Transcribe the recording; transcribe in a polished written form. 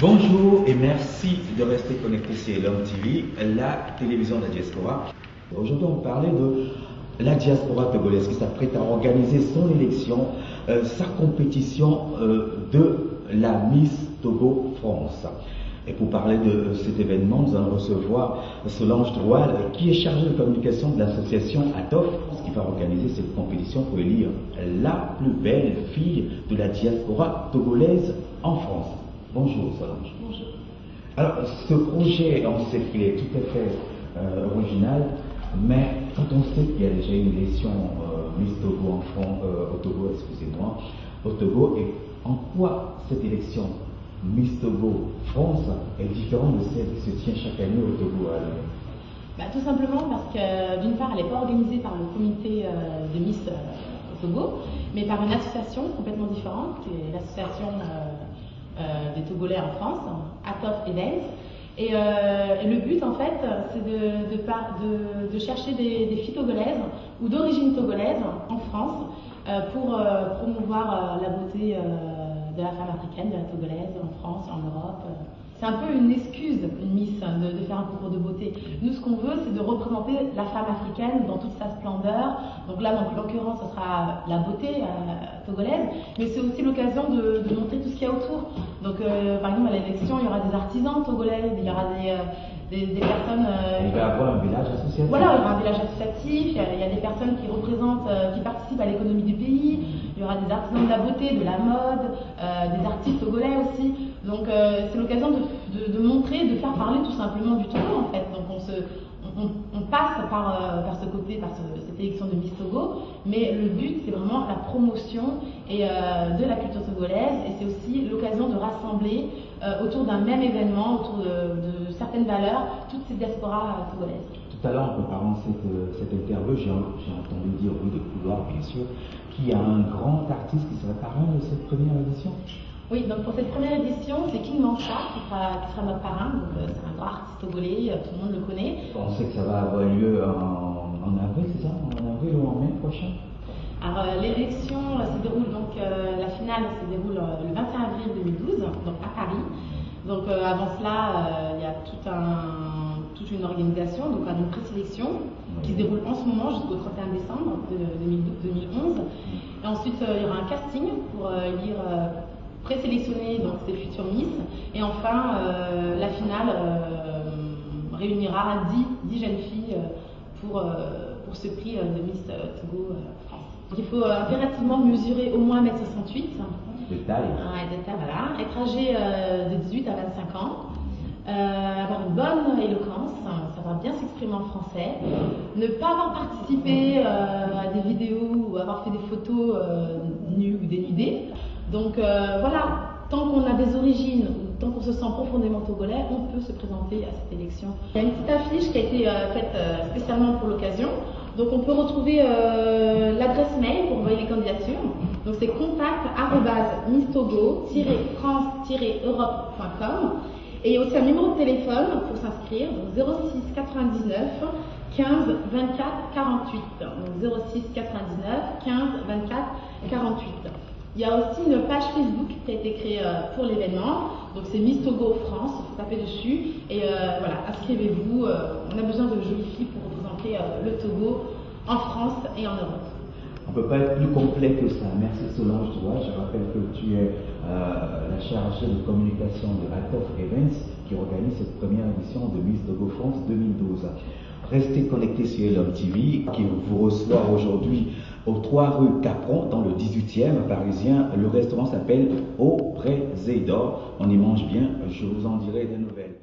Bonjour et merci de rester connecté sur Elom TV, la télévision de la diaspora. Aujourd'hui, on parlait de la diaspora togolaise qui s'apprête à organiser son élection, sa compétition de la Miss Togo France. Et pour parler de cet événement, nous allons recevoir Solange Droual, qui est chargée de communication de l'association ATOF, qui va organiser cette compétition pour élire la plus belle fille de la diaspora togolaise en France. Bonjour Solange. Bonjour. Alors, ce projet, on sait qu'il est tout à fait original, mais quand on sait qu'il y a déjà une élection Miss Togo en France, au Togo, excusez-moi, au Togo, et en quoi cette élection Miss Togo France est différente de celle qui se tient chaque année au Togo? Tout simplement parce que d'une part, elle n'est pas organisée par le comité de Miss au Togo, mais par une association complètement différente, qui est l'association des Togolais en France, ATOF Events. Et le but, en fait, c'est de chercher des filles togolaises ou d'origine togolaise en France pour promouvoir la beauté de la femme africaine, de la togolaise en France, en Europe. C'est un peu une excuse, une Miss, de faire un concours de beauté. Nous, ce qu'on veut, c'est de représenter la femme africaine dans toute sa splendeur. Donc là, en l'occurrence, ce sera la beauté togolaise, mais c'est aussi l'occasion de montrer tout ce qu'il y a autour. Donc, par exemple, à l'élection, il y aura des artisans togolais, il y aura des personnes... il va y avoir un village associatif. Voilà, il y aura un village associatif, il y a des personnes qui représentent, qui participent à l'économie du pays, il y aura des artisans de la beauté, de la mode, des artistes togolais aussi. Donc c'est l'occasion de montrer, de faire parler tout simplement du Togo en fait. Donc on passe par ce côté, par cette élection de Miss Togo, mais le but c'est vraiment la promotion de la culture togolaise, et c'est aussi l'occasion de rassembler autour d'un même événement, autour de certaines valeurs, toutes ces diasporas togolaises. Tout à l'heure, en préparant cette interview, j'ai entendu dire, oui, de couloir bien sûr, qu'il y a un grand artiste qui serait parrain de cette première édition. Oui, donc pour cette première édition, c'est King Mancha qui sera notre parrain. Donc c'est un grand artiste togolais, tout le monde le connaît. On sait que ça va avoir lieu en avril, c'est ça? En avril ou en mai prochain? Alors l'élection se déroule, donc la finale se déroule le 21 avril 2012, donc à Paris. Donc avant cela, il y a toute une organisation, donc une présélection qui se déroule en ce moment jusqu'au 31 décembre 2011. Et ensuite, il y aura un casting pour élire présélectionner donc ces futures Miss, et enfin la finale réunira 10 jeunes filles pour ce prix de Miss Togo France. Donc, il faut impérativement mesurer au moins 1m68. De taille. Ouais, de taille, voilà. Être âgé de 18 à 25 ans. Avoir une bonne éloquence, savoir bien s'exprimer en français, ne pas avoir participé à des vidéos ou avoir fait des photos nues ou dénudées. Donc voilà, tant qu'on a des origines, ou tant qu'on se sent profondément togolais, on peut se présenter à cette élection. Il y a une petite affiche qui a été faite spécialement pour l'occasion. Donc on peut retrouver l'adresse mail pour envoyer les candidatures. Donc c'est contact@misstogo-france-europe.com. Et il y a aussi un numéro de téléphone pour s'inscrire, donc 06 99 15 24 48. Donc 06 99 15 24 48. Il y a aussi une page Facebook qui a été créée pour l'événement, donc c'est Miss Togo France, il faut taper dessus, et voilà, inscrivez-vous, on a besoin de jolies filles pour représenter le Togo en France et en Europe. On ne peut pas être plus complet que ça. Merci Solange Droual. Je rappelle que tu es la chargée de communication de ATOF Events qui organise cette première édition de Miss Togo France 2012. Restez connectés sur Elom TV qui vous reçoit aujourd'hui au 3 rue Capron dans le 18e parisien. Le restaurant s'appelle Au Présédor. On y mange bien, je vous en dirai des nouvelles.